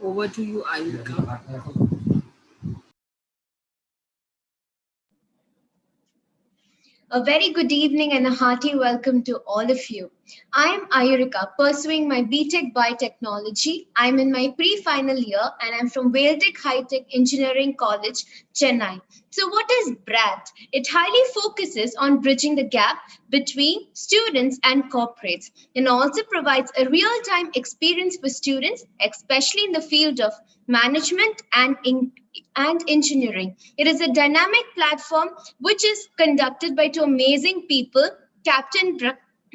over to you, Ayurika. A very good evening and a hearty welcome to all of you. I am Ayurika, pursuing my BTech Biotechnology. I'm in my pre-final year and I'm from Vailtech High-Tech Engineering College, Chennai. So what is BRAT? It highly focuses on bridging the gap between students and corporates and also provides a real-time experience for students, especially in the field of management and engineering. It is a dynamic platform which is conducted by two amazing people, Captain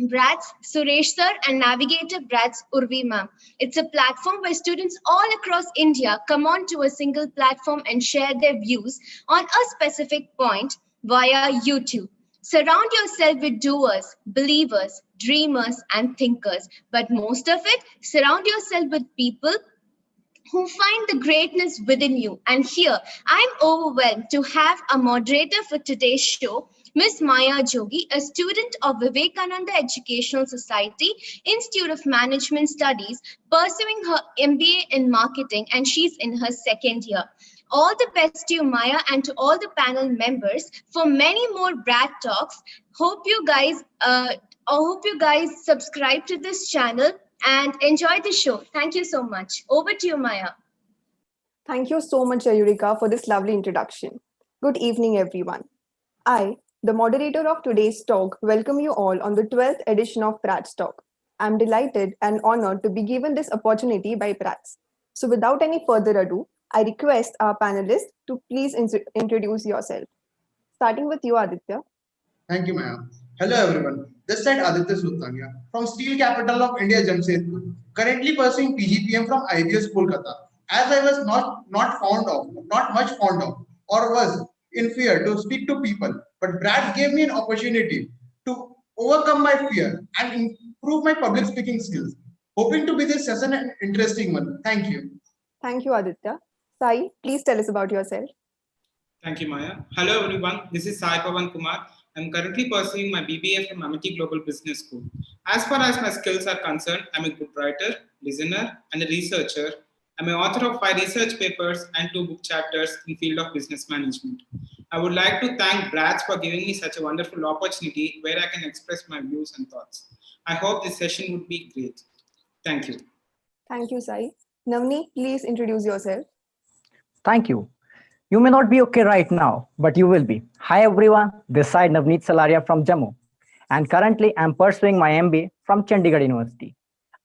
BRATS Suresh sir and Navigator BRATS Urvi ma'am. It's a platform where students all across India come on to a single platform and share their views on a specific point via YouTube. Surround yourself with doers, believers, dreamers, and thinkers. But most of it, surround yourself with people who find the greatness within you. And here, I'm overwhelmed to have a moderator for today's show, Ms. Maya Jogi, a student of Vivekananda Educational Society Institute of Management Studies, pursuing her MBA in marketing, and she's in her second year. All the best to you, Maya, and to all the panel members for many more BRAT Talks. Hope you guys subscribe to this channel and enjoy the show. Thank you so much. Over to you, Maya. Thank you so much, Ayurika, for this lovely introduction. Good evening, everyone. I, the moderator of today's talk, welcome you all on the 12th edition of BRATS Talk. I'm delighted and honored to be given this opportunity by BRATS. So without any further ado, I request our panelists to please introduce yourself. Starting with you, Aditya. Thank you, Maya. Hello, everyone. This side Aditya Sultania from Steel Capital of India, Jamshedpur, currently pursuing PGPM from IGBS Kolkata. As I was not much fond of, or was in fear to speak to people, but BRATS gave me an opportunity to overcome my fear and improve my public speaking skills. Hoping to be this session an interesting one. Thank you. Thank you, Aditya. Sai, please tell us about yourself. Thank you, Maya. Hello, everyone. This is Sal Pawan Kumar. I'm currently pursuing my BBA from Amity Global Business School. As far as my skills are concerned, I'm a good writer, listener, and a researcher. I'm an author of 5 research papers and 2 book chapters in the field of business management. I would like to thank BRATS for giving me such a wonderful opportunity where I can express my views and thoughts. I hope this session would be great. Thank you. Thank you, Sai. Navneet, please introduce yourself. Thank you. You may not be okay right now, but you will be. Hi everyone, this side Navneet Salaria from Jammu, and currently I'm pursuing my MBA from Chandigarh University.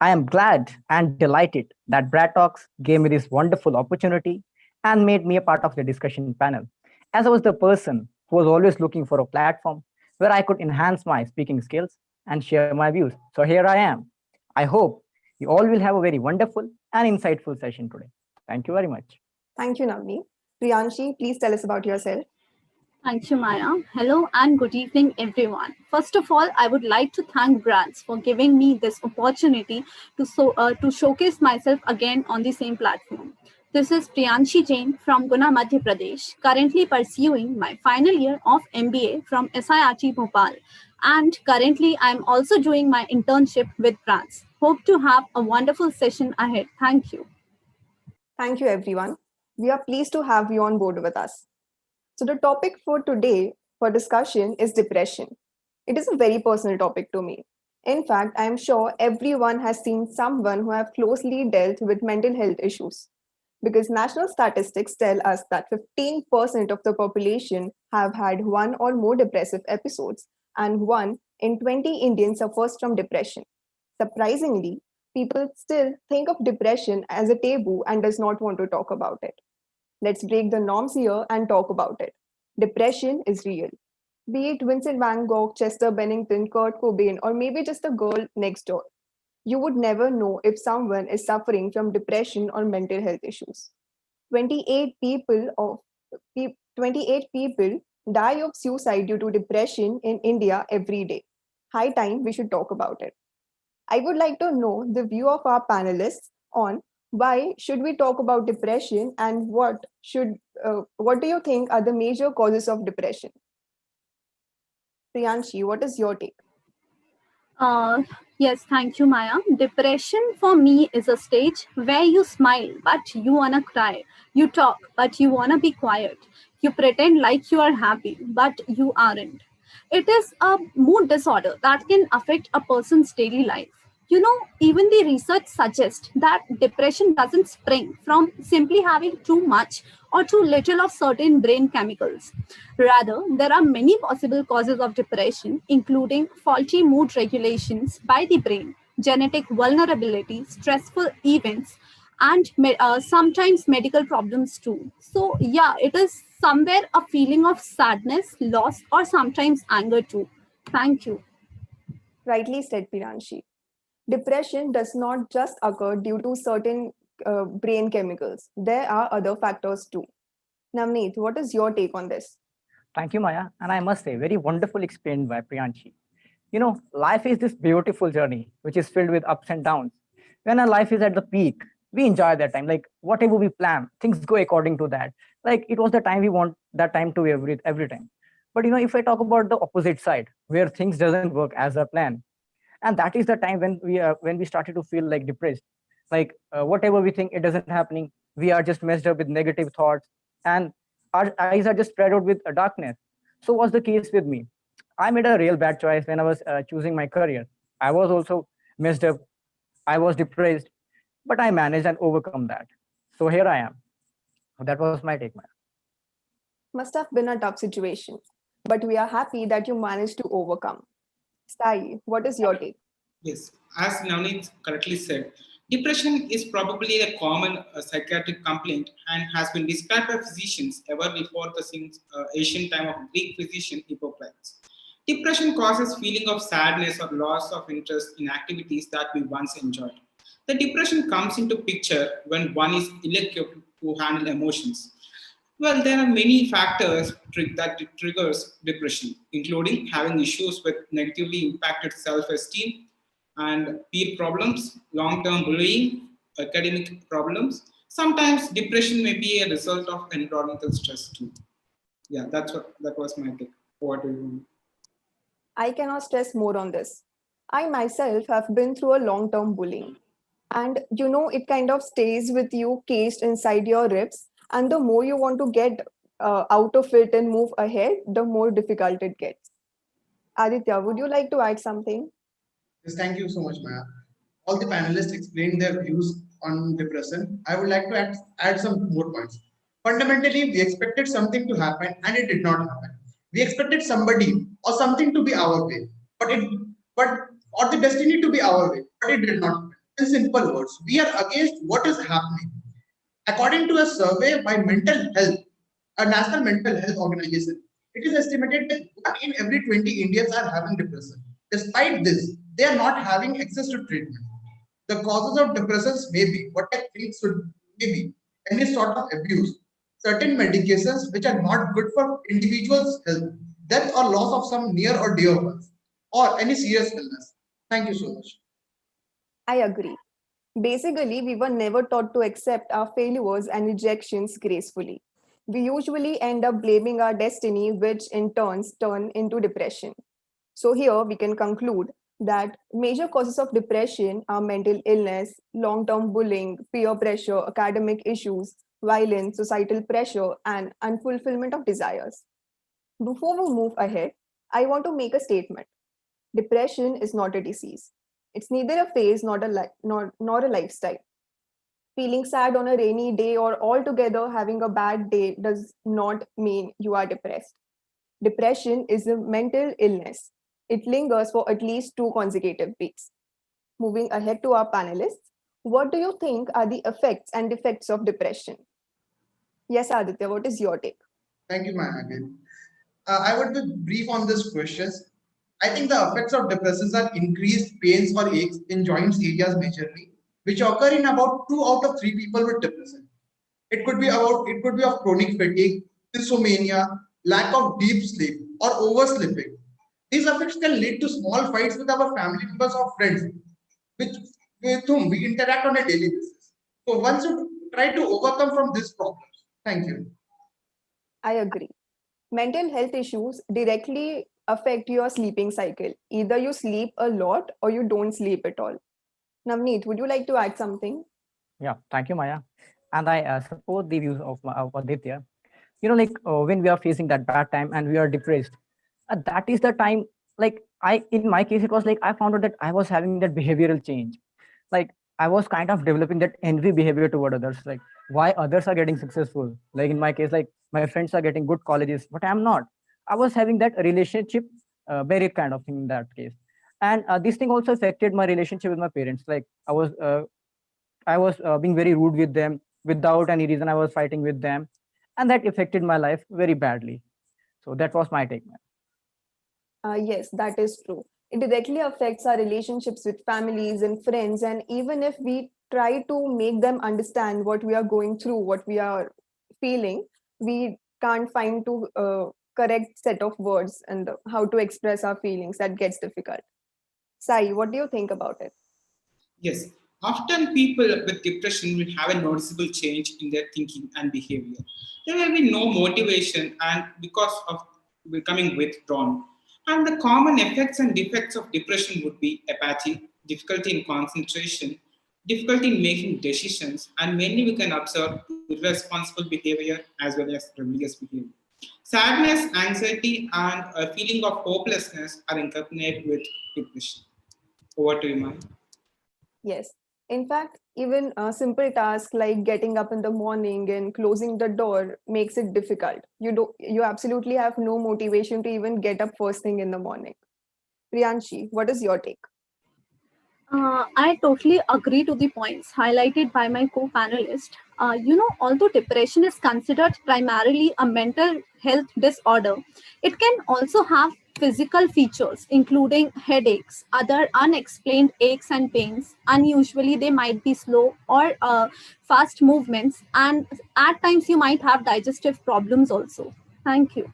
I am glad and delighted that BRAT Talks gave me this wonderful opportunity and made me a part of the discussion panel, as I was the person who was always looking for a platform where I could enhance my speaking skills and share my views. So here I am. I hope you all will have a very wonderful and insightful session today. Thank you very much. Thank you, Navneet. Priyanshee, please tell us about yourself. Thank you, Maya. Hello and good evening, everyone. First of all, I would like to thank BRATS for giving me this opportunity to showcase myself again on the same platform. This is Priyanshee Jain from Guna, Madhya Pradesh, currently pursuing my final year of MBA from SIRT Bhopal. And currently, I'm also doing my internship with BRATS. Hope to have a wonderful session ahead. Thank you. Thank you, everyone. We are pleased to have you on board with us. So the topic for today for discussion is depression. It is a very personal topic to me. In fact, I am sure everyone has seen someone who have closely dealt with mental health issues, because national statistics tell us that 15% of the population have had 1 or more depressive episodes, and 1 in 20 Indians suffers from depression. Surprisingly, people still think of depression as a taboo and does not want to talk about it. Let's break the norms here and talk about it. Depression is real. Be it Vincent van Gogh, Chester Bennington, Kurt Cobain, or maybe just the girl next door. You would never know if someone is suffering from depression or mental health issues. 28 people die of suicide due to depression in India every day. High time we should talk about it. I would like to know the view of our panelists on why should we talk about depression and what do you think are the major causes of depression? Priyanshee, what is your take? Yes, thank you, Maya. Depression for me is a stage where you smile, but you wanna cry. You talk, but you wanna be quiet. You pretend like you are happy, but you aren't. It is a mood disorder that can affect a person's daily life. You know, even the research suggests that depression doesn't spring from simply having too much or too little of certain brain chemicals. Rather, there are many possible causes of depression, including faulty mood regulations by the brain, genetic vulnerability, stressful events, and sometimes medical problems too. So, yeah, it is somewhere a feeling of sadness, loss, or sometimes anger too. Thank you. Rightly said, Piranshi. Depression does not just occur due to certain brain chemicals. There are other factors too. Navneet, what is your take on this? Thank you, Maya. And I must say, very wonderful explained by Priyanshi. You know, life is this beautiful journey, which is filled with ups and downs. When our life is at the peak, we enjoy that time. Like whatever we plan, things go according to that. Like it was the time we want that time to be every time. But you know, if I talk about the opposite side, where things doesn't work as a plan, and that is the time when we started to feel like depressed, like whatever we think it doesn't happening, we are just messed up with negative thoughts, and our eyes are just spread out with darkness. So was the case with me. I made a real bad choice when I was choosing my career. I was also messed up, I was depressed, but I managed and overcome that. So here I am. That was my take, man. Must have been a tough situation, but we are happy that you managed to overcome. Sai, what is your take? Yes, as Navneet correctly said, depression is probably a common psychiatric complaint and has been described by physicians ever before the ancient time of Greek physician Hippocrates. Depression causes feeling of sadness or loss of interest in activities that we once enjoyed. The depression comes into picture when one is ill-equipped to handle emotions. Well, there are many factors that triggers depression, including having issues with negatively impacted self-esteem and peer problems, long-term bullying, academic problems. Sometimes depression may be a result of environmental stress too. Yeah, that was my take. What do you? I cannot stress more on this. I myself have been through a long term bullying. And you know, it kind of stays with you, cased inside your ribs. And the more you want to get out of it and move ahead, the more difficult it gets. Aditya, would you like to add something? Yes, thank you so much, Maya. All the panelists explained their views on depression. I would like to add some more points. Fundamentally, we expected something to happen and it did not happen. We expected somebody or something to be our way, but it but or the destiny to be our way, but it did not happen. In simple words, we are against what is happening. According to a survey by Mental Health, a national mental health organization, it is estimated that 1 in every 20 Indians are having depression. Despite this, they are not having access to treatment. The causes of depressions may be what I think should maybe any sort of abuse, certain medications which are not good for individuals' health, death or loss of some near or dear ones, or any serious illness. Thank you so much. I agree. Basically, we were never taught to accept our failures and rejections gracefully. We usually end up blaming our destiny, which in turns turn into depression. So, here we can conclude that major causes of depression are mental illness, long term bullying, peer pressure, academic issues, violence, societal pressure, and unfulfillment of desires. Before we move ahead, I want to make a statement. Depression is not a disease. It's neither a phase nor a lifestyle. Feeling sad on a rainy day or altogether having a bad day does not mean you are depressed. Depression is a mental illness. It lingers for at least 2 consecutive weeks. Moving ahead to our panelists, what do you think are the effects and defects of depression? Yes, Aditya, what is your take? Thank you, Maya, again. I would be brief on this questions. I think the effects of depressions are increased pains or aches in joints areas majorly, which occur in about 2 out of 3 people with depression. It could be of chronic fatigue, dysomania, lack of deep sleep, or oversleeping. These effects can lead to small fights with our family members or friends, which with whom we interact on a daily basis. So one should try to overcome from these problems. Thank you. I agree. Mental health issues directly affect your sleeping cycle. Either you sleep a lot or you don't sleep at all. Navneet, would you like to add something? Yeah, thank you, Maya. And I support the views of Aditya. Like when we are facing that bad time and we are depressed, that is the time. Like in my case, it was like I found out that I was having that behavioral change. Like I was kind of developing that envy behavior toward others. Like why others are getting successful. Like in my case, like my friends are getting good colleges, but I'm not. I was having that relationship, very kind of thing in that case. And this thing also affected my relationship with my parents. Like I was being very rude with them without any reason. I was fighting with them, and that affected my life very badly. So that was my take. Yes, that is true. It directly affects our relationships with families and friends. And even if we try to make them understand what we are going through, what we are feeling, we can't find to correct set of words and how to express our feelings. That gets difficult. Sai, what do you think about it? Yes, often people with depression will have a noticeable change in their thinking and behavior. There will be no motivation and because of becoming withdrawn. And the common effects and defects of depression would be apathy, difficulty in concentration, difficulty in making decisions, and mainly we can observe irresponsible behavior as well as rebellious behavior. Sadness, anxiety, and a feeling of hopelessness are accompanied with depression. Over to you, Maya. Yes. In fact, even a simple task like getting up in the morning and closing the door makes it difficult. You absolutely have no motivation to even get up first thing in the morning. Priyanshi, what is your take? I totally agree to the points highlighted by my co-panelist. Although depression is considered primarily a mental health disorder, it can also have physical features, including headaches, other unexplained aches and pains. Unusually, they might be slow or fast movements, and at times you might have digestive problems also. Thank you.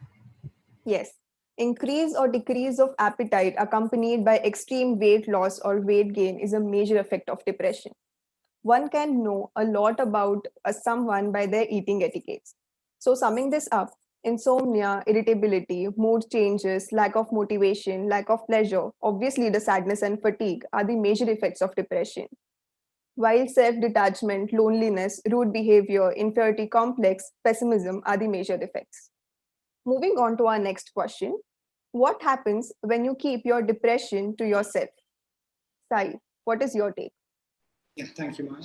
Yes. Increase or decrease of appetite accompanied by extreme weight loss or weight gain is a major effect of depression. One can know a lot about someone by their eating etiquettes. So, summing this up, insomnia, irritability, mood changes, lack of motivation, lack of pleasure, obviously, the sadness and fatigue are the major effects of depression. While self detachment, loneliness, rude behavior, inferiority complex, pessimism are the major effects. Moving on to our next question. What happens when you keep your depression to yourself? Sai, what is your take? Yeah, thank you, Maya.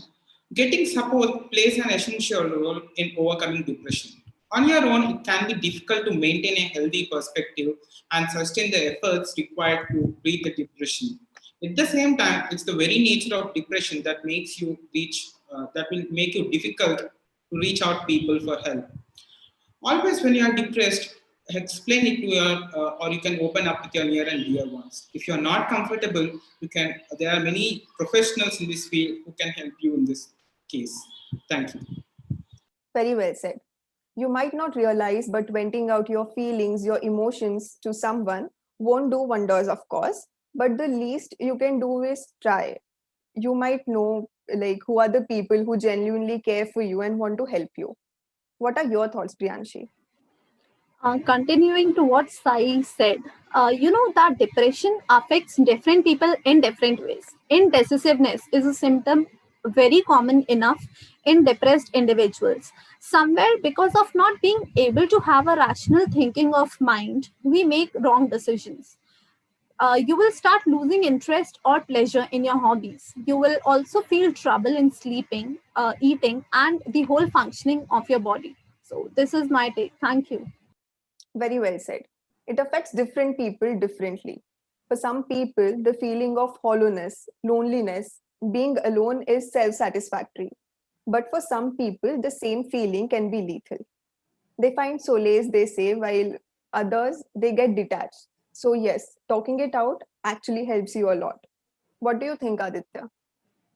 Getting support plays an essential role in overcoming depression. On your own, it can be difficult to maintain a healthy perspective and sustain the efforts required to beat the depression. At the same time, it's the very nature of depression that makes you that will make you difficult to reach out people for help. Always, when you are depressed, explain it to or you can open up with your near and dear ones. If you are not comfortable, there are many professionals in this field who can help you in this case. Thank you. Very well said. You might not realize, but venting out your feelings, your emotions to someone won't do wonders, of course. But the least you can do is try. You might know like who are the people who genuinely care for you and want to help you. What are your thoughts, Priyanshi? Continuing to what Sai said, that depression affects different people in different ways. Indecisiveness is a symptom very common enough in depressed individuals. Somewhere, because of not being able to have a rational thinking of mind, we make wrong decisions. You will start losing interest or pleasure in your hobbies. You will also feel trouble in sleeping, eating, and the whole functioning of your body. So, this is my take. Thank you. Very well said. It affects different people differently. For some people, the feeling of hollowness, loneliness, being alone is self satisfactory. But for some people, the same feeling can be lethal. They find solace, they say, while others, they get detached. So, yes, talking it out actually helps you a lot. What do you think, Aditya?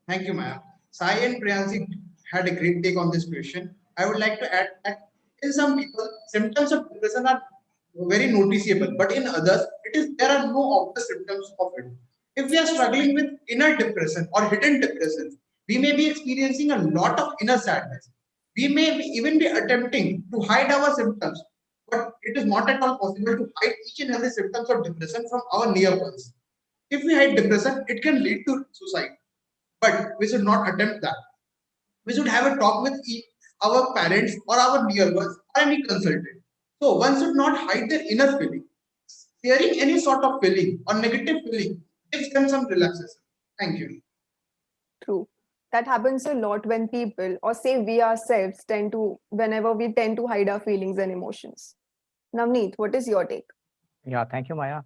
Thank you, Maya. Sai and Priyanshi had a great take on this question. I would like to add that in some people, symptoms of depression are very noticeable, but in others, there are no obvious symptoms of it. If we are struggling with inner depression or hidden depression, we may be experiencing a lot of inner sadness. We may even be attempting to hide our symptoms but it is not at all possible to hide each and every symptoms of depression from our near ones. If we hide depression, it can lead to suicide, but we should not attempt that. We should have a talk with our parents or our near ones or any consultant. So one should not hide their inner feeling. Sharing any sort of feeling or negative feeling gives them some relaxation. Thank you. True. That happens a lot when people, or say we ourselves, whenever we tend to hide our feelings and emotions. Navneet, what is your take? Yeah, thank you, Maya.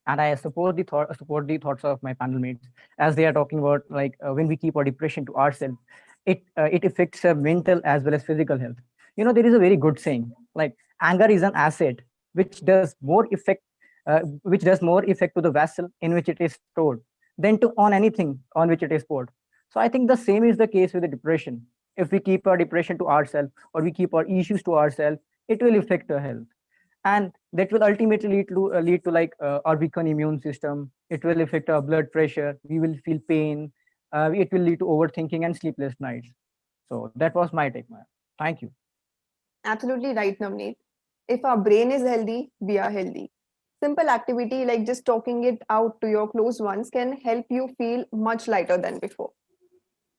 And I support the thoughts of my panel mates as they are talking about like when we keep our depression to ourselves, it affects mental as well as physical health. You know, there is a very good saying like anger is an asset which does more effect to the vessel in which it is stored than to on anything on which it is poured. So I think the same is the case with the depression. If we keep our depression to ourselves or we keep our issues to ourselves, it will affect our health, and that will ultimately lead to like our weakened immune system. It will affect our blood pressure. We will feel pain. It will lead to overthinking and sleepless nights. So that was my take, Maya. Thank you. Absolutely right, Navneet. If our brain is healthy, we are healthy. Simple activity like just talking it out to your close ones can help you feel much lighter than before.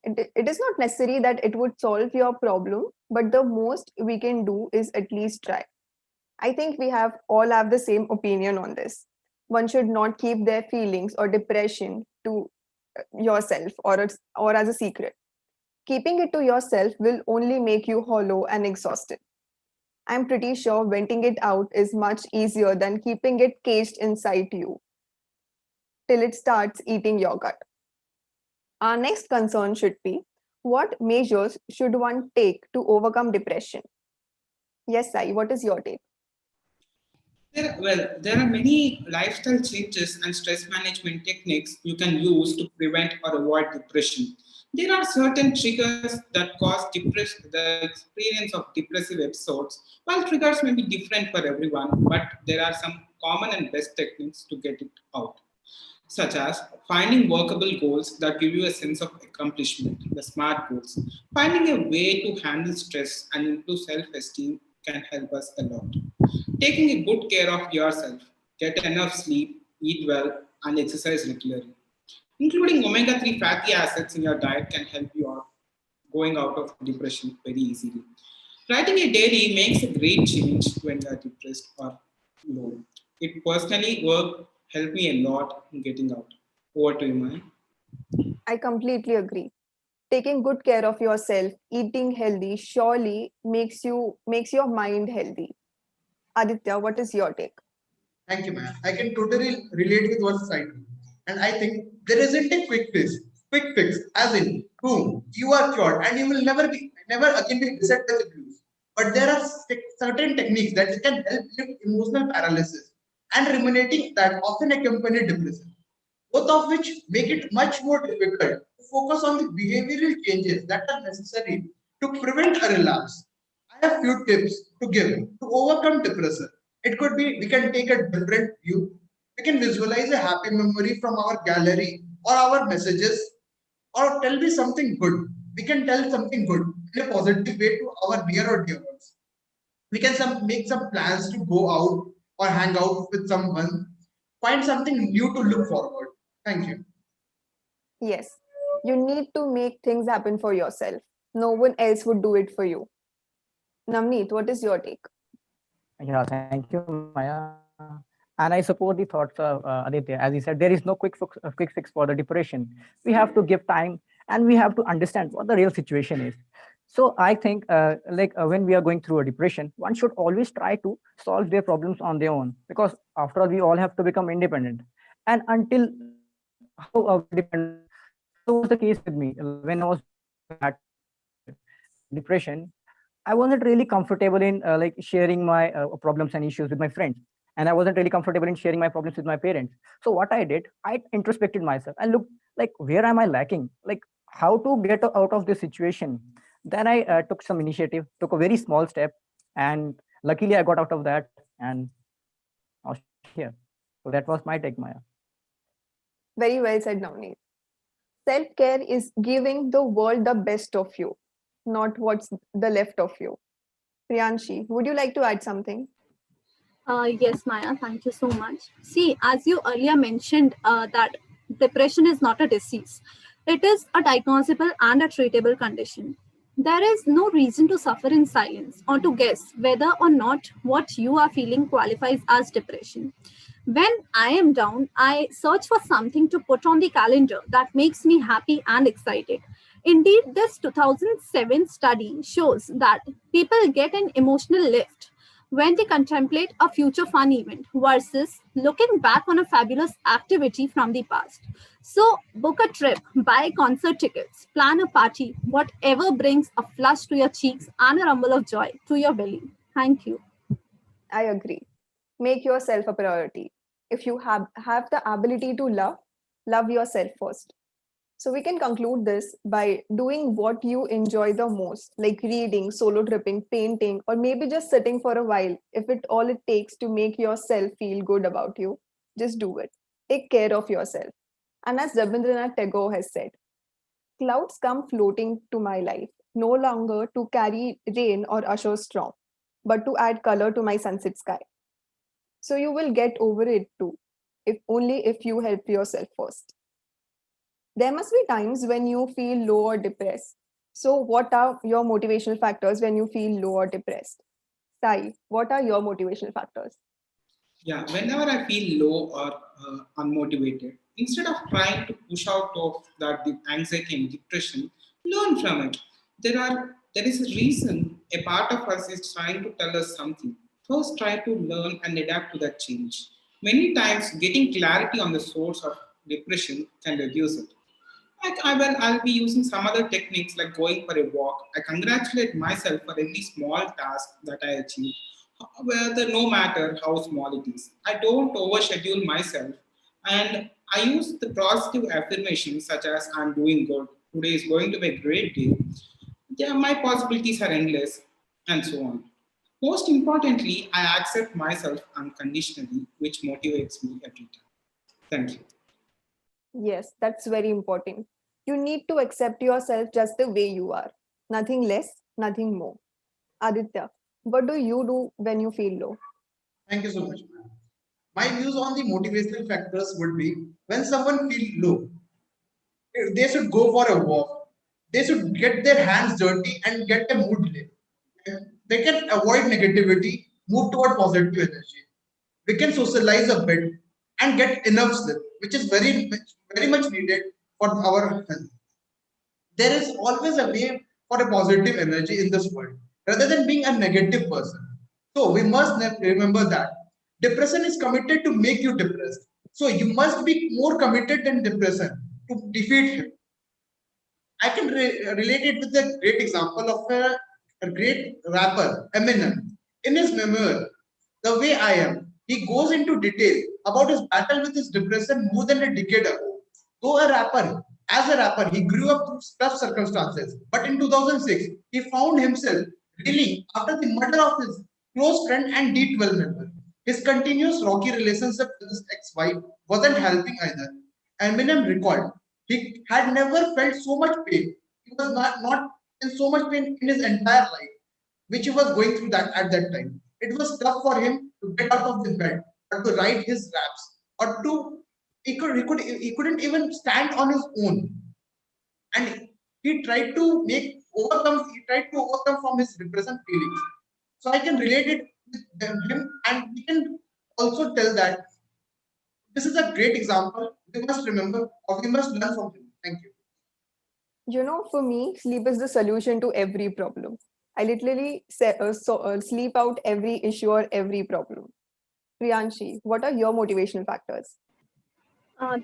It is not necessary that it would solve your problem, but the most we can do is at least try. I think we all have the same opinion on this. One should not keep their feelings or depression to yourself or as a secret. Keeping it to yourself will only make you hollow and exhausted. I'm pretty sure venting it out is much easier than keeping it caged inside you till it starts eating your gut. Our next concern should be, what measures should one take to overcome depression? Yes, Sai, what is your take? There are many lifestyle changes and stress management techniques you can use to prevent or avoid depression. There are certain triggers that cause the experience of depressive episodes. While triggers may be different for everyone, but there are some common and best techniques to get it out, such as finding workable goals that give you a sense of accomplishment, the SMART goals. Finding a way to handle stress and improve self-esteem can help us a lot. Taking a good care of yourself, get enough sleep, eat well, and exercise regularly. Including omega-3 fatty acids in your diet can help you out going out of depression very easily. Writing a diary makes a great change when you are depressed or low. It personally helped me a lot in getting out. Over to you, Maya. I completely agree. Taking good care of yourself, eating healthy, surely makes your mind healthy. Aditya, what is your take? Thank you, ma'am. I can totally relate with what society. And I think there isn't a quick fix, as in, boom, you are cured and you will never again be beset with abuse. But there are certain techniques that can help lift emotional paralysis and ruminating that often accompany depression, both of which make it much more difficult to focus on the behavioral changes that are necessary to prevent a relapse. I have few tips to give to overcome depression. It could be we can take a different view. We can visualize a happy memory from our gallery or our messages, or tell me something good. We can tell something good in a positive way to our near or dear ones. We can make some plans to go out or hang out with someone, find something new to look forward. Thank you. Yes, you need to make things happen for yourself. No one else would do it for you. Navneet, what is your take? Yeah, thank you, Maya. And I support the thoughts of Aditya. As he said, there is no quick fix for the depression. We have to give time and we have to understand what the real situation is. So I think when we are going through a depression, one should always try to solve their problems on their own, because after all, we all have to become independent. And until how we are dependent. So was the case with me when I was depression. I wasn't really comfortable in sharing my problems and issues with my friends, and I wasn't really comfortable in sharing my problems with my parents. So what I did, I introspected myself and looked like where am I lacking, like how to get out of this situation. Then I took some initiative, took a very small step, and luckily I got out of that, and I was here. So that was my take, Maya. Very well said, Navneet. Self care is giving the world the best of you, not what's the left of you. Priyanshi, would you like to add something? Yes, Maya, thank you so much. See, as you earlier mentioned, that depression is not a disease, it is a diagnosable and a treatable condition. There is no reason to suffer in silence or to guess whether or not what you are feeling qualifies as depression. When I am down, I search for something to put on the calendar that makes me happy and excited. Indeed, this 2007 study shows that people get an emotional lift when they contemplate a future fun event versus looking back on a fabulous activity from the past. So, book a trip, buy concert tickets, plan a party, whatever brings a flush to your cheeks and a rumble of joy to your belly. Thank you. I agree. Make yourself a priority. If you have the ability to love yourself first. So we can conclude this by doing what you enjoy the most, like reading, solo tripping, painting, or maybe just sitting for a while. If it all it takes to make yourself feel good about you, just do it. Take care of yourself. And as Rabindranath Tagore has said, clouds come floating to my life, no longer to carry rain or usher storm, but to add color to my sunset sky. So you will get over it too, if only if you help yourself first. There must be times when you feel low or depressed. So, what are your motivational factors when you feel low or depressed? Sai, what are your motivational factors? Yeah, whenever I feel low or unmotivated, instead of trying to push out of that anxiety and depression, learn from it. There is a reason a part of us is trying to tell us something. First, try to learn and adapt to that change. Many times, getting clarity on the source of depression can reduce it. Like I'll be using some other techniques like going for a walk. I congratulate myself for every small task that I achieve, whether no matter how small it is. I don't overschedule myself, and I use the positive affirmations such as I'm doing good. Today is going to be a great day. Yeah, my possibilities are endless, and so on. Most importantly, I accept myself unconditionally, which motivates me every time. Thank you. Yes, that's very important. You need to accept yourself just the way you are. Nothing less, nothing more. Aditya, what do you do when you feel low? Thank you so much, ma'am. My views on the motivational factors would be when someone feels low, they should go for a walk. They should get their hands dirty and get a mood lit. They can avoid negativity, move toward positive energy. We can socialize a bit and get enough sleep, which is very much needed for our health. There is always a way for a positive energy in this world rather than being a negative person. So we must remember that depression is committed to make you depressed. So you must be more committed than depression to defeat him. I can relate it with a great example of a great rapper, Eminem. In his memoir, The Way I Am, he goes into detail about his battle with his depression more than a decade ago. Though as a rapper, he grew up through tough circumstances. But in 2006, he found himself reeling after the murder of his close friend and D12 member. His continuous rocky relationship with his ex-wife wasn't helping either. Eminem recalled, he had never felt so much pain. He was not in so much pain in his entire life, which he was going through that at that time. It was tough for him to get out of the bed or to write his raps or to he couldn't even stand on his own. And he tried to overcome from his depression feelings. So I can relate it with him, and we can also tell that this is a great example. We must remember or we must learn from him. Thank you. You know, for me, sleep is the solution to every problem. I literally sleep out every issue or every problem. Priyanshi, what are your motivational factors?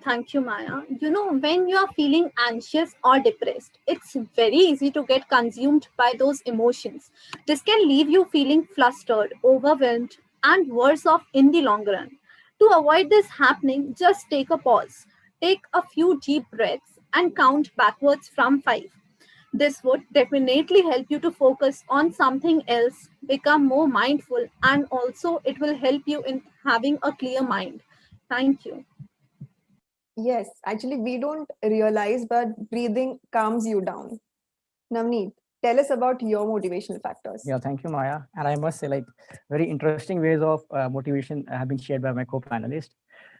Thank you, Maya. You know, when you are feeling anxious or depressed, it's very easy to get consumed by those emotions. This can leave you feeling flustered, overwhelmed, and worse off in the long run. To avoid this happening, just take a pause, take a few deep breaths, and count backwards from 5. This would definitely help you to focus on something else, become more mindful, and also it will help you in having a clear mind. Thank you. Yes, actually, we don't realize, but breathing calms you down. Navneet, Tell us about your motivational factors. Yeah, thank you, Maya. And I must say, like, very interesting ways of motivation have been shared by my co-panelist.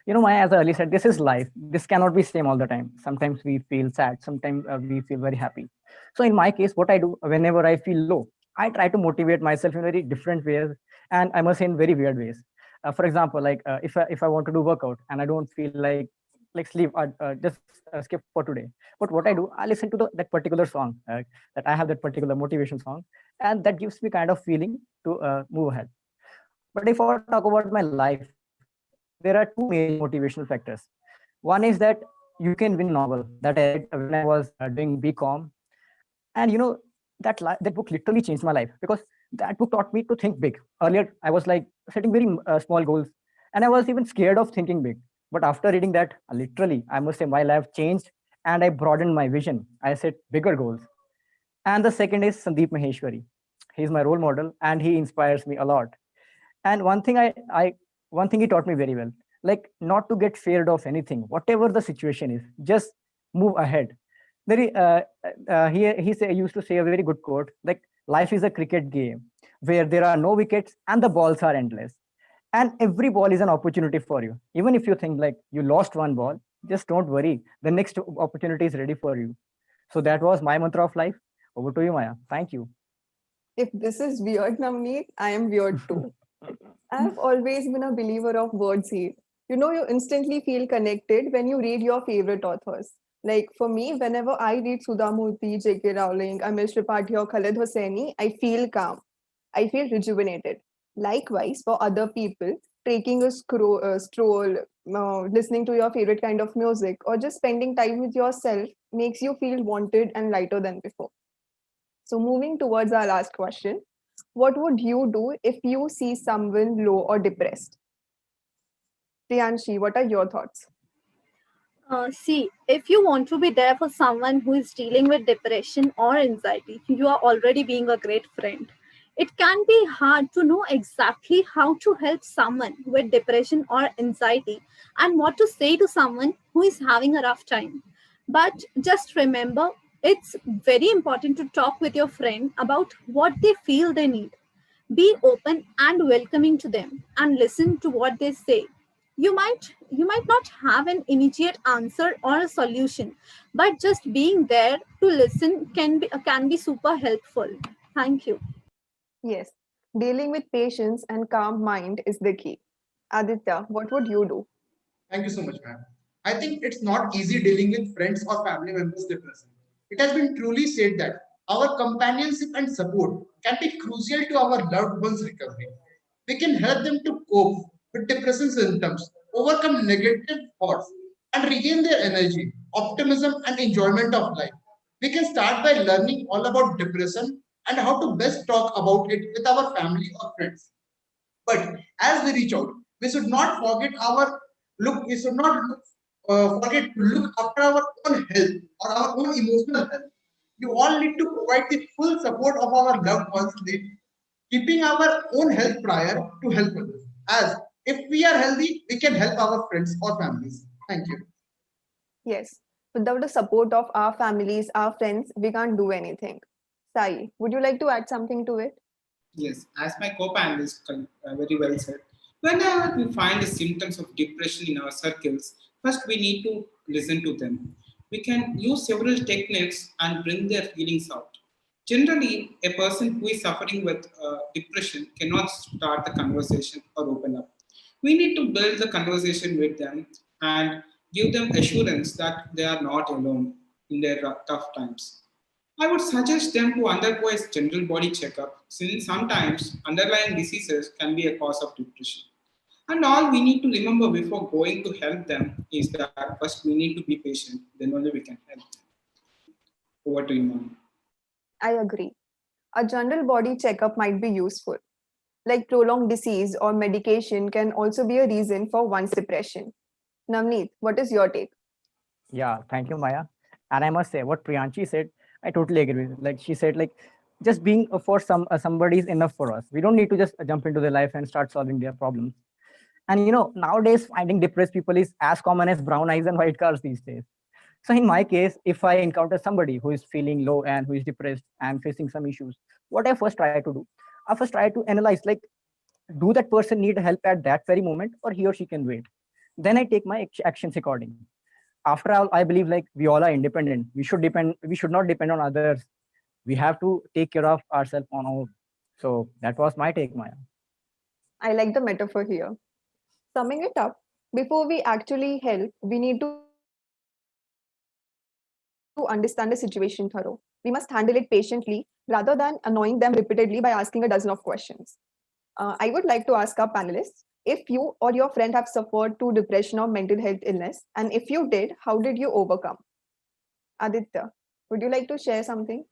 Maya, as I earlier said, this is life. This cannot be same all the time. Sometimes we feel sad. Sometimes we feel very happy. So in my case, what I do whenever I feel low, I try to motivate myself in very different ways, and I must say in very weird ways. For example, like if I want to do workout and I don't feel like sleep, just skip for today. But what I do, I listen to that particular song, that I have that particular motivation song, and that gives me kind of feeling to move ahead. But if I talk about my life, there are two major motivational factors. One is that You Can Win novel that I read when I was doing BCom, and that book literally changed my life, because that book taught me to think big. Earlier, I was like setting very small goals, and I was even scared of thinking big. But after reading that, literally, I must say my life changed, and I broadened my vision. I set bigger goals. And the second is Sandeep Maheshwari. He's my role model, and he inspires me a lot. And one thing he taught me very well, like not to get feared of anything, whatever the situation is, just move ahead. He used to say a very good quote, like life is a cricket game where there are no wickets and the balls are endless, and every ball is an opportunity for you. Even if you think like you lost one ball, just don't worry, the next opportunity is ready for you. So that was my mantra of life. Over to you, Maya. Thank you. If this is weird, Navneet, I am weird too. I've always been a believer of word seed. You instantly feel connected when you read your favorite authors. Like for me, whenever I read Sudha Murthy, J.K. Rowling, Amish Tripathi, or Khaled Hosseini, I feel calm. I feel rejuvenated. Likewise, for other people, taking a stroll, listening to your favorite kind of music, or just spending time with yourself makes you feel wanted and lighter than before. So, moving towards our last question, what would you do if you see someone low or depressed? Priyanshi, what are your thoughts? See, if you want to be there for someone who is dealing with depression or anxiety, you are already being a great friend. It can be hard to know exactly how to help someone with depression or anxiety and what to say to someone who is having a rough time. But just remember, it's very important to talk with your friend about what they feel they need. Be open and welcoming to them and listen to what they say. You might not have an immediate answer or a solution, but just being there to listen can be super helpful. Thank you. Yes, dealing with patience and calm mind is the key. Aditya, what would you do? Thank you so much, ma'am. I think it's not easy dealing with friends or family members depression. It has been truly said that our companionship and support can be crucial to our loved ones' recovery. We can help them to cope with depression symptoms, overcome negative thoughts, and regain their energy, optimism, and enjoyment of life. We can start by learning all about depression and how to best talk about it with our family or friends. But as we reach out, we should not forget our look. We should not forget to look after our own health or our own emotional health. You all need to provide the full support of our loved ones, keeping our own health prior to help others. As if we are healthy, we can help our friends or families. Thank you. Yes, without the support of our families, our friends, we can't do anything. Sai, would you like to add something to it? Yes, as my co-panelist very well said, whenever we find the symptoms of depression in our circles, first we need to listen to them. We can use several techniques and bring their feelings out. Generally, a person who is suffering with depression cannot start the conversation or open up. We need to build the conversation with them and give them assurance that they are not alone in their tough times. I would suggest them to undergo a general body checkup, since sometimes underlying diseases can be a cause of depression. And all we need to remember before going to help them is that first we need to be patient, then only we can help them. Over to you, ma'am. I agree. A general body checkup might be useful. Like prolonged disease or medication can also be a reason for one's depression. Navneet, what is your take? Yeah, thank you, Maya. And I must say, what Priyanshi said, I totally agree with. Like she said, like just being for somebody is enough for us. We don't need to just jump into their life and start solving their problems. And nowadays finding depressed people is as common as brown eyes and white cars these days. So in my case, if I encounter somebody who is feeling low and who is depressed and facing some issues, what I first try to do, I first try to analyze, like, do that person need help at that very moment, or he or she can wait? Then I take my actions accordingly. After all, I believe, like, we all are independent. We should not depend on others. We have to take care of ourselves on our own. So that was my take, Maya. I like the metaphor here. Summing it up, before we actually help, we need to understand the situation thorough. We must handle it patiently rather than annoying them repeatedly by asking a dozen of questions. I would like to ask our panelists if you or your friend have suffered to depression or mental health illness, and if you did, how did you overcome? Aditya, would you like to share something?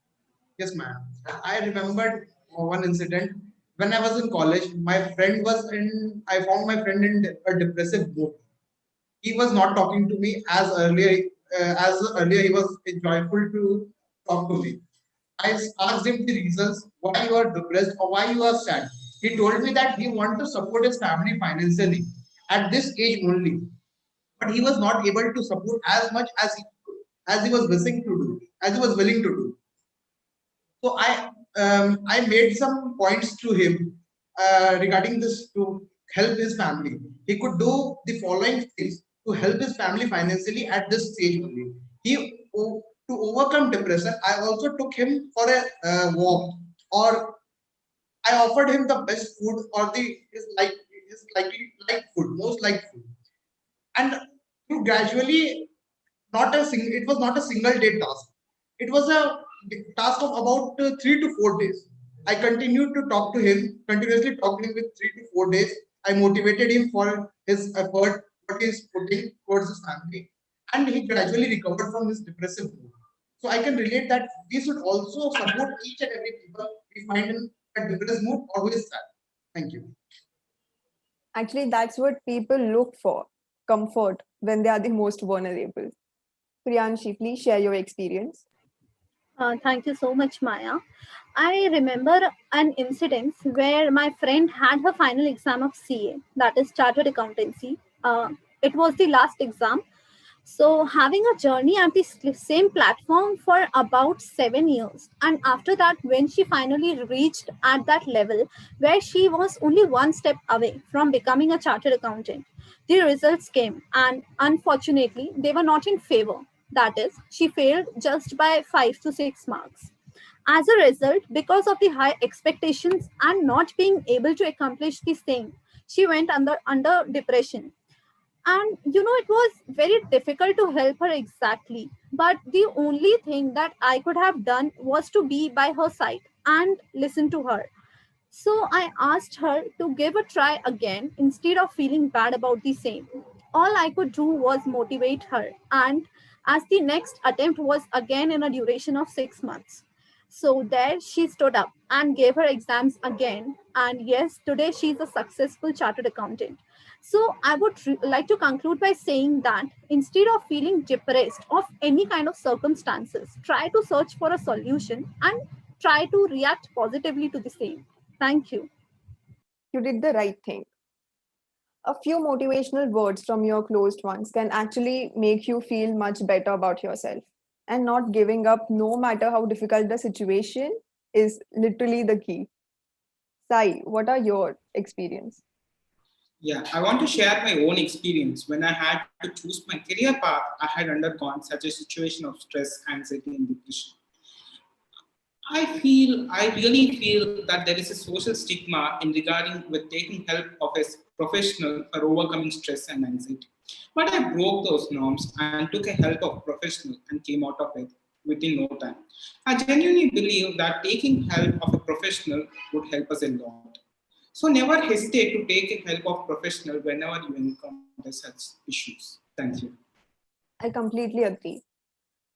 Yes, ma'am. I remembered one incident when I was in college. My friend was in. I found my friend in a depressive mood. He was not talking to me as earlier. As earlier, he was joyful to talk to me. I asked him the reasons why you are depressed or why you are sad. He told me that he wanted to support his family financially at this age only, but he was not able to support as much as he was wishing to do, as he was willing to do. So I made some points to him regarding this to help his family. He could do the following things to help his family financially at this stage only. To overcome depression, I also took him for a walk, or I offered him the best food or the his likely like food, most like food, and to gradually not a single. It was not a single day task. It was a task of about 3 to 4 days. I continued to talk to him, continuously talking with 3 to 4 days. I motivated him for his effort, what he is putting towards his family, and he gradually recovered from his depressive mood. So I can relate that we should also support each and every people we find in a depressed mood or who is sad. Thank you. Actually, that's what people look for, comfort, when they are the most vulnerable. Priyanshi, please share your experience. Thank you so much, Maya. I remember an incident where my friend had her final exam of CA, that is Chartered Accountancy. It was the last exam. So, having a journey at the same platform for about 7 years. And after that, when she finally reached at that level where she was only one step away from becoming a chartered accountant, the results came. And unfortunately, they were not in favor. That is, she failed just by 5 to 6 marks. As a result, because of the high expectations and not being able to accomplish the same, she went under depression. And it was very difficult to help her exactly, but the only thing that I could have done was to be by her side and listen to her. So I asked her to give a try again instead of feeling bad about the same. All I could do was motivate her, and as the next attempt was again in a duration of 6 months. So there she stood up and gave her exams again. And yes, today she's a successful chartered accountant. So I would like to conclude by saying that instead of feeling depressed of any kind of circumstances, try to search for a solution and try to react positively to the same. Thank you. You did the right thing. A few motivational words from your closed ones can actually make you feel much better about yourself. And not giving up, no matter how difficult the situation, is literally the key. Sai, what are your experience? Yeah, I want to share my own experience. When I had to choose my career path, I had undergone such a situation of stress, anxiety, and depression. I really feel that there is a social stigma in regarding with taking help of a professional for overcoming stress and anxiety. But I broke those norms and took a help of professional and came out of it within no time. I genuinely believe that taking help of a professional would help us a lot. So never hesitate to take a help of professional whenever you encounter such issues. Thank you. I completely agree.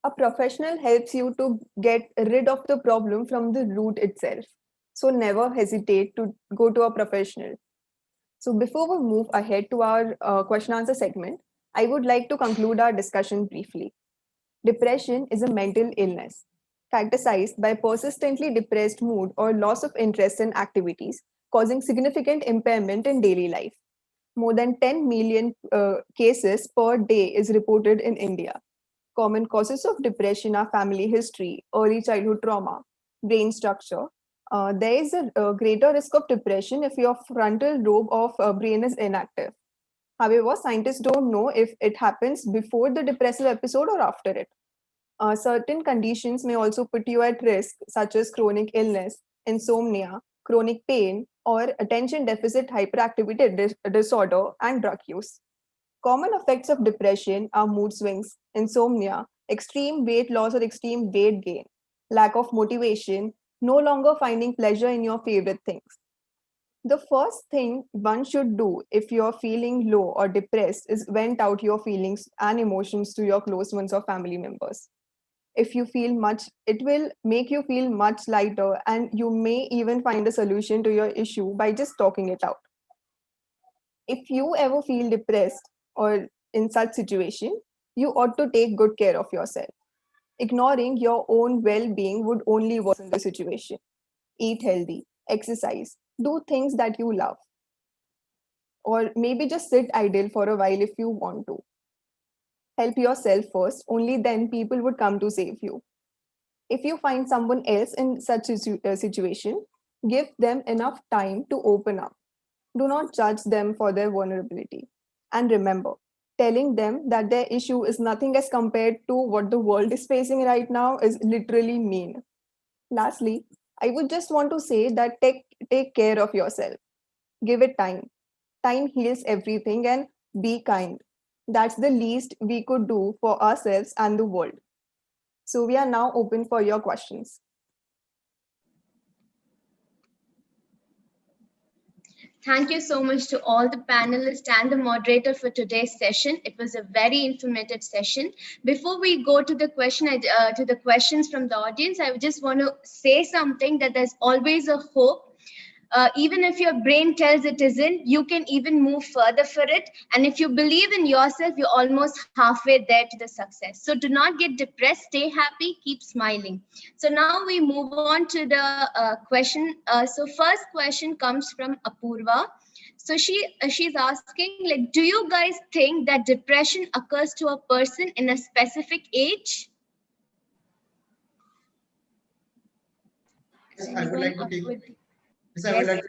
A professional helps you to get rid of the problem from the root itself. So never hesitate to go to a professional. So before we move ahead to our question answer segment, I would like to conclude our discussion briefly. Depression is a mental illness characterized by persistently depressed mood or loss of interest in activities, causing significant impairment in daily life. More than 10 million cases per day is reported in India. Common causes of depression are family history, early childhood trauma, brain structure. There is a greater risk of depression if your frontal lobe of brain is inactive. However, scientists don't know if it happens before the depressive episode or after it. Certain conditions may also put you at risk, such as chronic illness, insomnia, chronic pain, or attention deficit hyperactivity disorder and drug use. Common effects of depression are mood swings, insomnia, extreme weight loss or extreme weight gain, lack of motivation, no longer finding pleasure in your favorite things. The first thing one should do if you're feeling low or depressed is vent out your feelings and emotions to your close ones or family members. If you feel much, it will make you feel much lighter, and you may even find a solution to your issue by just talking it out. If you ever feel depressed or in such situation, you ought to take good care of yourself. Ignoring your own well-being would only worsen the situation. Eat healthy, exercise, do things that you love, or maybe just sit idle for a while if you want to. Help yourself first, only then people would come to save you. If you find someone else in such a situation, give them enough time to open up. Do not judge them for their vulnerability. And remember, telling them that their issue is nothing as compared to what the world is facing right now is literally mean. Lastly, I would just want to say that take care of yourself. Give it time. Time heals everything, and be kind. That's the least we could do for ourselves and the world. So we are now open for your questions. Thank you so much to all the panelists and the moderator for today's session. It was a very informative session. Before we go to the to the questions from the audience, I just want to say something, that there's always a hope. Even if your brain tells it isn't, you can even move further for it. And if you believe in yourself, you're almost halfway there to the success. So do not get depressed, stay happy, keep smiling. So now we move on to the question. So first question comes from Apurva. So she's asking, like, do you guys think that depression occurs to a person in a specific age? Yes, I would like to take.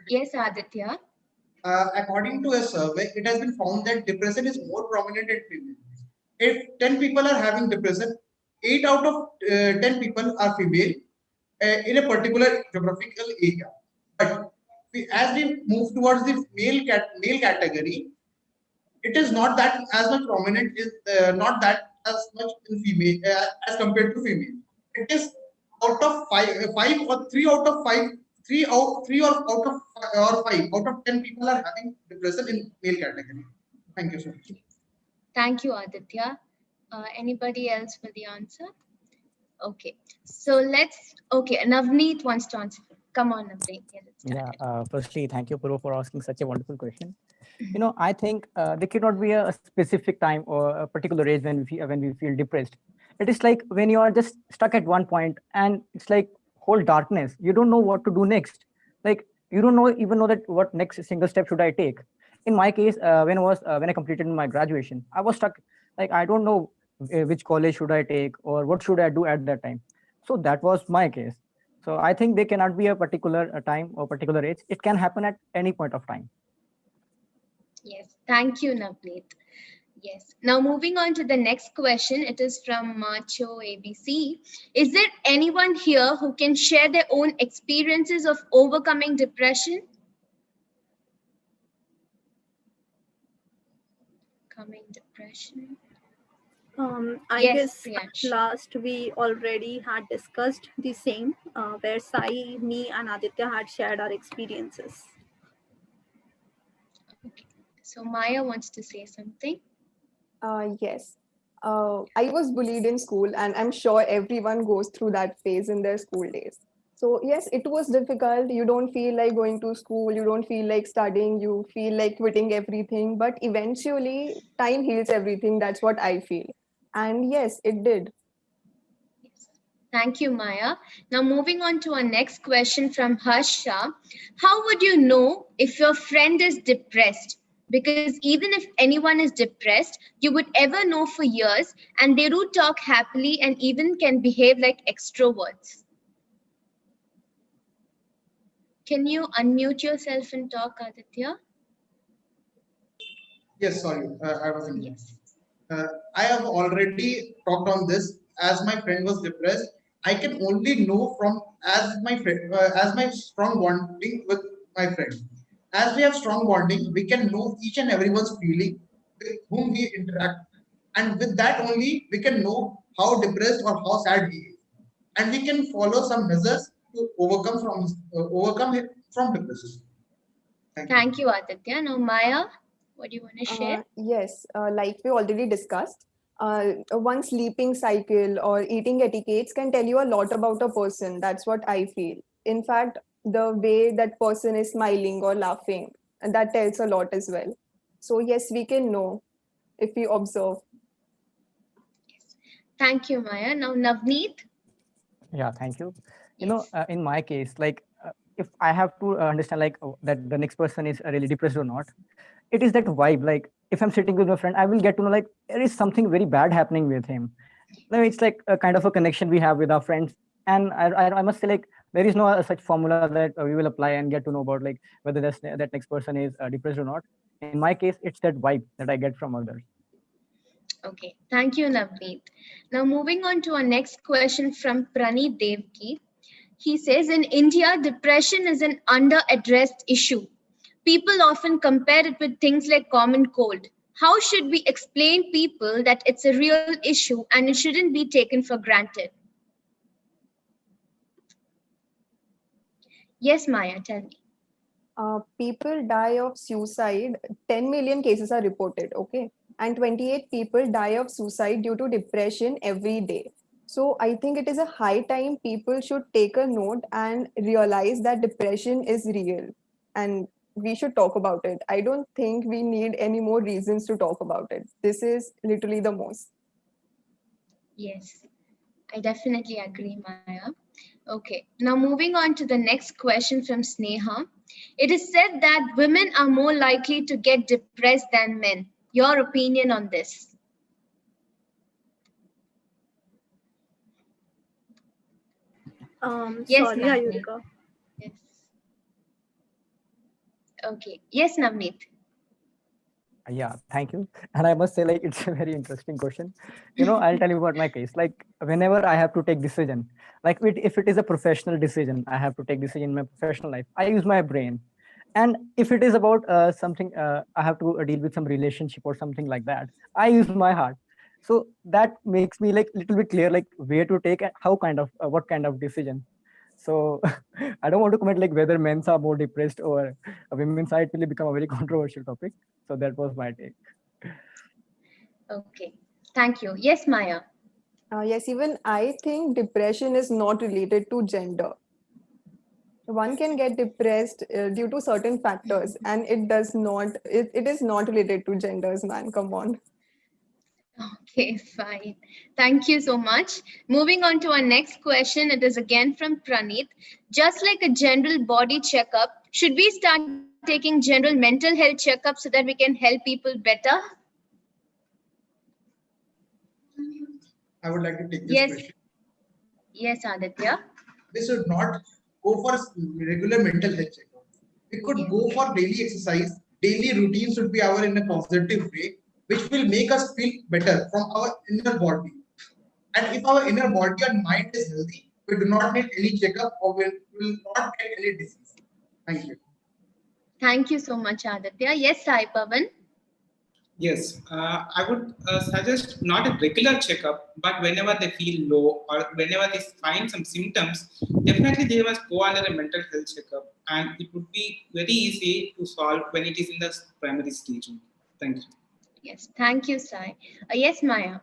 Yes, Aditya. According to a survey, it has been found that depression is more prominent in females. If 10 people are having depression, 8 out of 10 people are female in a particular geographical area. But as we move towards the male category, it is not that as much prominent, is not that as much in female as compared to female. It is out of five or three out of five, three or out of or 5 out of 10 people are having depression in male category. Thank you so much. Thank you, Aditya. Anybody else for the answer? Okay, so Navneet wants to answer. Come on, Navneet. Firstly, thank you, Puru, for asking such a wonderful question. I think there cannot be a specific time or a particular age when we feel depressed. It is like when you are just stuck at one point, and it's like whole darkness. You don't know what to do next. Like you don't even know that what next single step should I take. In my case, when I completed my graduation, I was stuck. Like I don't know which college should I take or what should I do at that time. So that was my case. So I think there cannot be a particular time or particular age. It can happen at any point of time. Yes, thank you, Navneet. Yes. Now moving on to the next question. It is from Macho ABC. Is there anyone here who can share their own experiences of overcoming depression? Depression. I Yes, guess Priyanshee. last we already had discussed the same, where Sai, me, and Aditya had shared our experiences. Okay. So Maya wants to say something. Yes. I was bullied in school, and I'm sure everyone goes through that phase in their school days. So, yes, it was difficult. You don't feel like going to school, you don't feel like studying, you feel like quitting everything. But eventually, time heals everything. That's what I feel. And yes, it did. Yes. Thank you, Maya. Now, moving on to our next question from Harsha. How would you know if your friend is depressed? Because even if anyone is depressed, you would ever know for years, and they do talk happily and even can behave like extroverts. Can you unmute yourself and talk, Aditya? Yes, sorry, I was in. Yes. I have already talked on this. As my friend was depressed, I can only know from as my strong bonding with my friend. As we have strong bonding, we can know each and everyone's feeling with whom we interact, and with that only we can know how depressed or how sad he is, and we can follow some measures to overcome it from depression. Thank you, Aditya. Now, Maya, what do you want to share? Yes, like we already discussed, one sleeping cycle or eating etiquettes can tell you a lot about a person. That's what I feel. In fact, the way that person is smiling or laughing, and that tells a lot as well. So yes, we can know if we observe. Thank you, Maya. Now, Navneet. Yeah, thank you. Yes. In my case, like if I have to understand like that the next person is really depressed or not, it is that vibe. Like if I'm sitting with my friend, I will get to know like there is something very bad happening with him. No, it's like a kind of a connection we have with our friends, and I must say like there is no such formula that we will apply and get to know about like whether that next person is depressed or not. In my case, it's that vibe that I get from others. Okay, thank you, Navneet. Now, moving on to our next question from Praneet Devki. He says, in India, depression is an under-addressed issue. People often compare it with things like common cold. How should we explain people that it's a real issue and it shouldn't be taken for granted? Yes, Maya, tell me. People die of suicide. 10 million cases are reported, okay? And 28 people die of suicide due to depression every day. So I think it is a high time people should take a note and realize that depression is real. And we should talk about it. I don't think we need any more reasons to talk about it. This is literally the most. Yes, I definitely agree, Maya. Okay, now moving on to the next question from Sneha. It is said that women are more likely to get depressed than men. Your opinion on this? Yes, Sorry, Navneet. Ayurika. Yes. Okay. Yes, Navneet. Yeah, thank you. And I must say, like, it's a very interesting question. I'll tell you about my case. Like, whenever I have to take decision, like if it is a professional decision, I have to take decision in my professional life, I use my brain. And if it is about something, I have to deal with some relationship or something like that, I use my heart. So that makes me like little bit clear, like where to take and how kind of what kind of decision. So I don't want to comment like whether men are more depressed or women's side will become a very controversial topic. So that was my take. Okay. Thank you. Yes, Maya. Yes, even I think depression is not related to gender. One can get depressed due to certain factors, and it is not related to genders, man. Come on. Okay, fine. Thank you so much. Moving on to our next question. It is again from Praneet. Just like a general body checkup, should we start taking general mental health checkups so that we can help people better? I would like to take this Yes. question. Yes, Aditya. We should not go for regular mental health checkup. We could go for daily exercise. Daily routine should be our in a positive way, which will make us feel better from our inner body. And if our inner body and mind is healthy, we do not need any checkup or will not get any disease. Thank you. Thank you so much, Aditya. Yes, Sai Pawan. Yes, I would suggest not a regular checkup, but whenever they feel low or whenever they find some symptoms, definitely they must go under a mental health checkup, and it would be very easy to solve when it is in the primary stage. Thank you. Yes, thank you, Sai. Yes, Maya.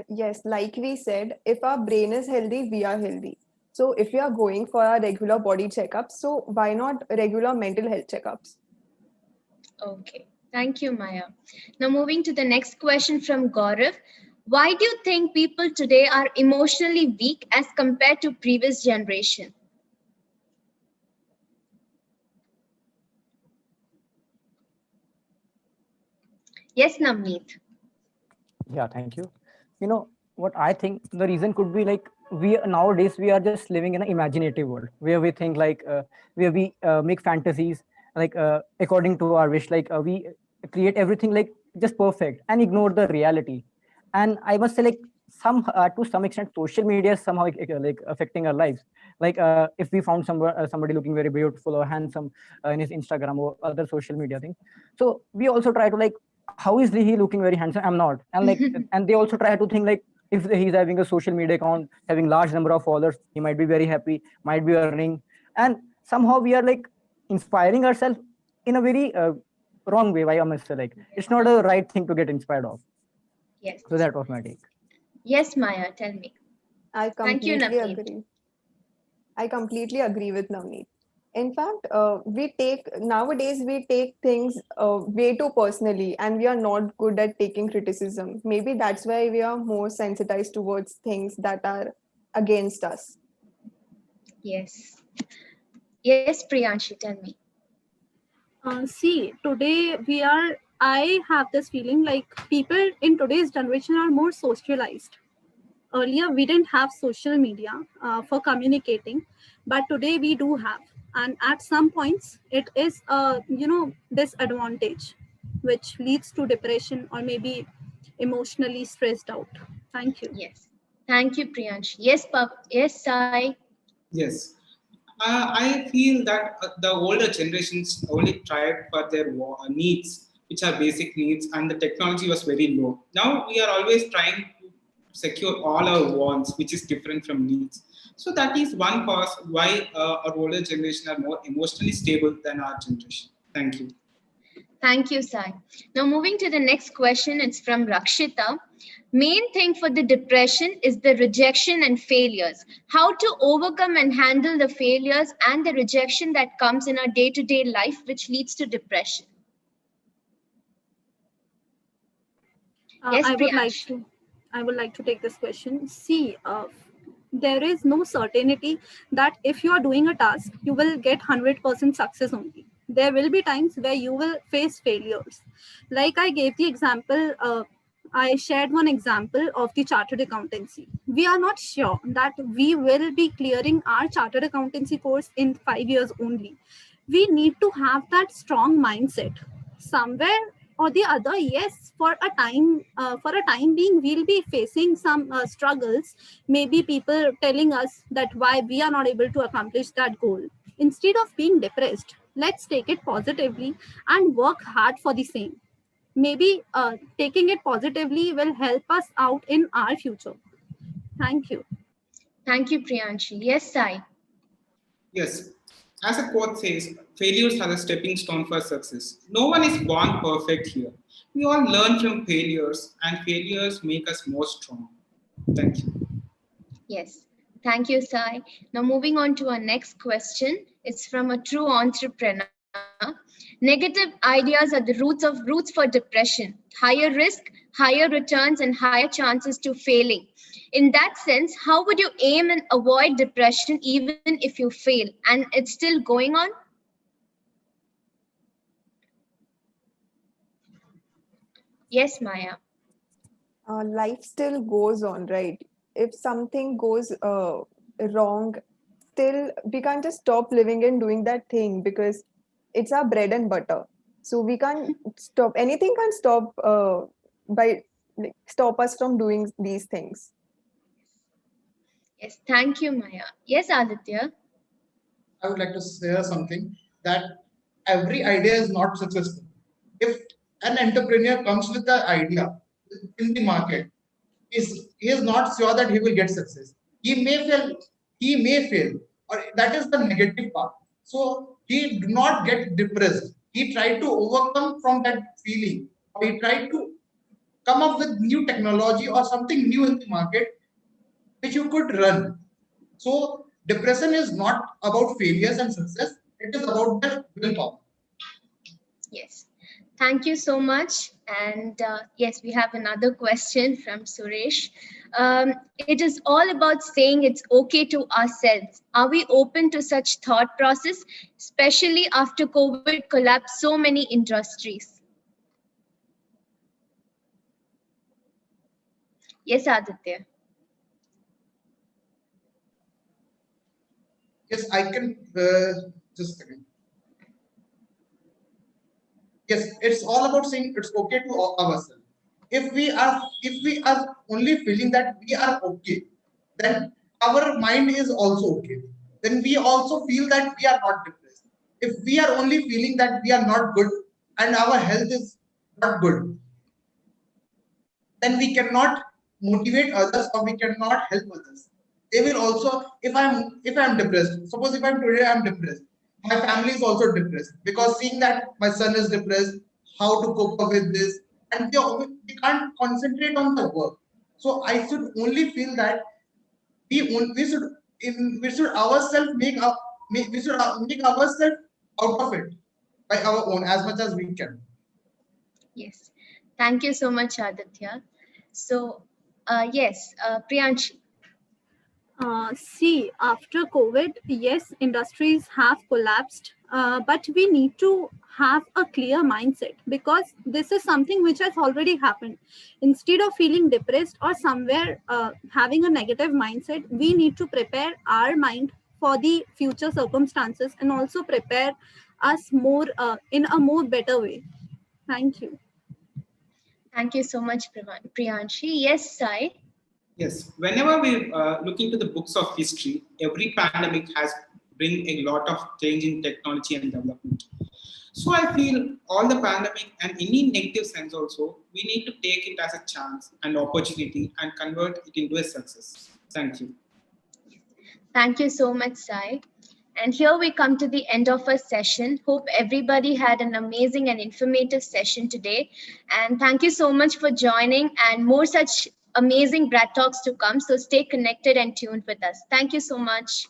Yes, like we said, if our brain is healthy, we are healthy. So if we are going for our regular body checkups, so why not regular mental health checkups? Okay, thank you, Maya. Now moving to the next question from Gaurav. Why do you think people today are emotionally weak as compared to previous generation? Yes, Navneet. Yeah, thank you. You know what I think the reason could be like we are just living in an imaginative world where we think like where we make fantasies like according to our wish, like we create everything like just perfect and ignore the reality. And I must say like to some extent social media is somehow like affecting our lives. Like if we found somebody looking very beautiful or handsome in his Instagram or other social media thing, so we also try to like, how is he looking very handsome? I'm not. And like, and they also try to think like, if he's having a social media account, having large number of followers, he might be very happy, might be earning. And somehow we are like inspiring ourselves in a very wrong way. I must say, like, it's not a right thing to get inspired of. Yes. So that was my take. Yes, Maya, tell me. I Thank you, completely Navneet. agree. I completely agree with Navneet. In fact, nowadays we take things way too personally, and we are not good at taking criticism. Maybe that's why we are more sensitized towards things that are against us. Yes. Yes, Priyanshi, tell me. See, today I have this feeling like people in today's generation are more socialized. Earlier, we didn't have social media for communicating, but today we do have. And at some points, it is a, disadvantage, which leads to depression or maybe emotionally stressed out. Thank you. Yes. Thank you, Priyanshi. Yes, yes, Sai. Yes. I feel that the older generations only tried for their needs, which are basic needs, and the technology was very low. Now we are always trying to secure all our wants, which is different from needs. So that is one cause why our older generation are more emotionally stable than our generation. Thank you. Thank you, Sai. Now, moving to the next question, it's from Rakshita. Main thing for the depression is the rejection and failures. How to overcome and handle the failures and the rejection that comes in our day-to-day life, which leads to depression. Yes, I would like Priyansh. to take this question. See, there is no certainty that if you are doing a task, you will get 100% success only. There will be times where you will face failures. Like I gave the example, I shared one example of the chartered accountancy. We are not sure that we will be clearing our chartered accountancy course in 5 years only. We need to have that strong mindset. Somewhere or the other, yes, for a time being we'll be facing some struggles, maybe people telling us that why we are not able to accomplish that goal. Instead of being depressed, let's take it positively and work hard for the same. Maybe taking it positively will help us out in our future. Thank you. Thank you, Priyanshi. Yes, Sai. Yes. As a quote says, failures are a stepping stone for success. No one is born perfect here. We all learn from failures, and failures make us more strong. Thank you. Yes. Thank you, Sai. Now, moving on to our next question. It's from a true entrepreneur. Negative ideas are the roots for depression. Higher risk, higher returns, and higher chances to failing. In that sense, how would you aim and avoid depression even if you fail and it's still going on? Yes, Maya. Life still goes on, right? If something goes wrong, still we can't just stop living and doing that thing because it's our bread and butter. So we can't stop. Anything can stop by like, stop us from doing these things. Yes, thank you, Maya. Yes, Aditya. I would like to say something that every idea is not successful. If an entrepreneur comes with the idea in the market, he is not sure that he will get success. He may fail, or that is the negative part. So he do not get depressed. He tried to overcome from that feeling, or he tried to come up with new technology or something new in the market which you could run. So depression is not about failures and success. It is about the willpower. Yes. Thank you so much. And yes, we have another question from Suresh. It is all about saying it's okay to ourselves. Are we open to such thought process, especially after COVID collapsed so many industries? Yes, Aditya. Yes, I can just a second. Yes, it's all about saying it's okay to ourselves. If we are only feeling that we are okay, then our mind is also okay. Then we also feel that we are not depressed. If we are only feeling that we are not good and our health is not good, then we cannot motivate others or we cannot help others. They will also, if I'm depressed, suppose if I'm depressed, my family is also depressed because seeing that my son is depressed, how to cope up with this, and we can't concentrate on the work. So I should only feel that we should ourselves we should make ourselves out of it by our own as much as we can. Yes. Thank you so much, Aditya. So, yes, Priyanshi. See, after COVID, yes, industries have collapsed, but we need to have a clear mindset because this is something which has already happened. Instead of feeling depressed or somewhere having a negative mindset, we need to prepare our mind for the future circumstances and also prepare us more in a more better way. Thank you. Thank you so much, Priyanshi. Yes, Sai. Yes, whenever we look into the books of history, every pandemic has bring a lot of change in technology and development. So I feel all the pandemic and any negative sense also, we need to take it as a chance and opportunity and convert it into a success. Thank you. Thank you so much, Sai. And here we come to the end of our session. Hope everybody had an amazing and informative session today. And thank you so much for joining and more such amazing BRAT Talks to come. So stay connected and tuned with us. Thank you so much.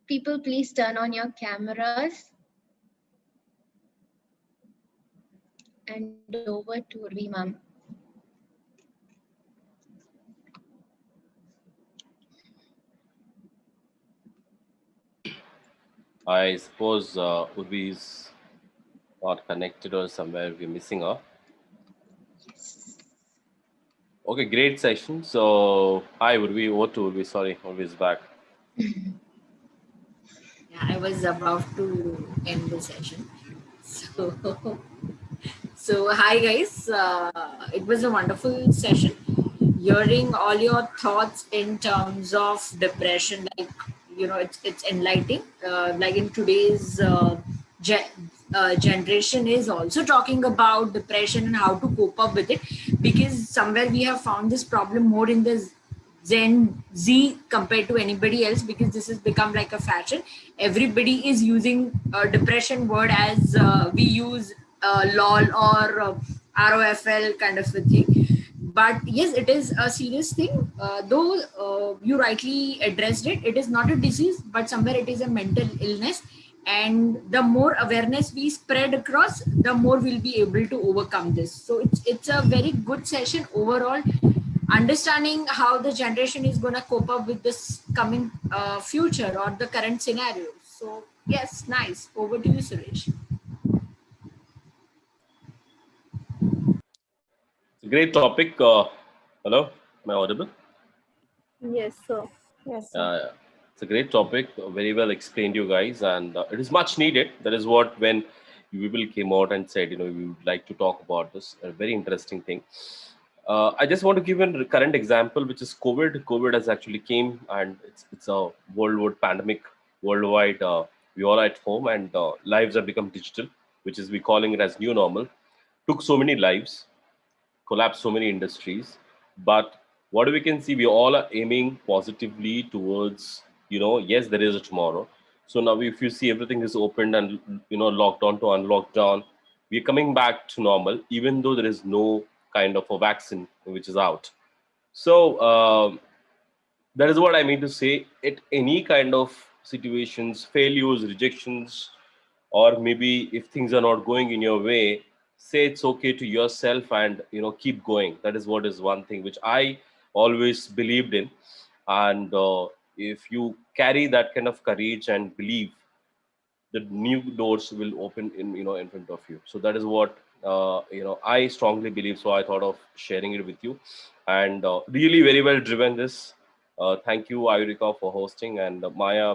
People, please turn on your cameras. And over to Urvi, ma'am. I suppose Urvi is not connected or somewhere we're missing her. Yes. Okay, great session. So, hi Urvi, over to Urvi. Sorry, Urvi is back. Yeah, I was about to end the session. So hi guys. It was a wonderful session. Hearing all your thoughts in terms of depression, like it's enlightening. Like in today's generation is also talking about depression and how to cope up with it, because somewhere we have found this problem more in the Gen Z compared to anybody else, because this has become like a fashion. Everybody is using depression word as we use lol or ROFL kind of a thing. But yes, it is a serious thing. Though you rightly addressed it, it is not a disease, but somewhere it is a mental illness. And the more awareness we spread across, the more we'll be able to overcome this. So it's a very good session overall, understanding how the generation is going to cope up with this coming future or the current scenario. So yes, nice. Over to you, Suresh. It's a great topic. Hello, am I audible? Yes, sir. Yes, sir. It's a great topic, very well explained, you guys, and it is much needed. That is what when you people came out and said, we would like to talk about this. A very interesting thing. I just want to give a current example, which is COVID. COVID has actually came, and it's a worldwide pandemic, worldwide. We all are at home, and lives have become digital, which is we calling it as new normal. Took so many lives, collapsed so many industries, but what we can see, we all are aiming positively towards, yes, there is a tomorrow. So now if you see everything is opened and locked on to unlocked down, we're coming back to normal, even though there is no kind of a vaccine which is out. So that is what I mean to say. At any kind of situations, failures, rejections, or maybe if things are not going in your way, say it's okay to yourself and keep going. That is what is one thing which I always believed in. And if you carry that kind of courage and belief, the new doors will open in front of you. So that is what I strongly believe. So I thought of sharing it with you, and really very well driven this. Thank you, Ayurika, for hosting, and Maya,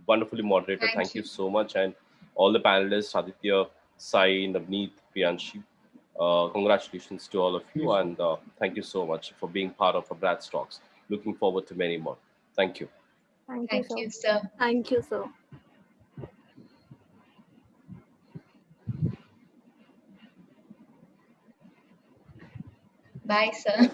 wonderfully moderator. Thank Thank you you. so much, and all the panelists, Aditya, Sai, Navneet, Priyanshee. Congratulations to all of you, Yes. and thank you so much for being part of a BRATS Talks. Looking forward to many more. Thank you. Thank you, Thank sir. you, sir. Thank you, sir. Bye, sir.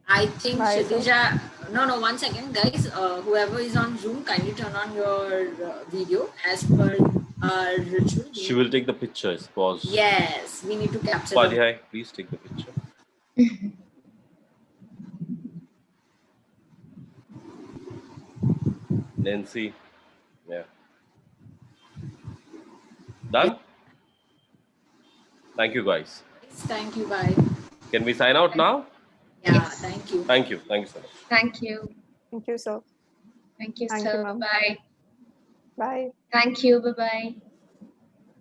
I think Bye, sir. Shilija, no, 1 second, guys. Whoever is on Zoom, kindly turn on your video as per our ritual. She will take the pictures. Pause. Yes, we need to capture the. Padihai, please take the picture. Nancy, yeah. Done? Thank you, guys. Thank you, bye. Can we sign out now? Yeah, Yes. thank you. Thank you. Thank you so much. Thank you. Thank you, sir. Thank you, Thank you, sir. ma'am. Bye. Bye. Thank you. Bye-bye.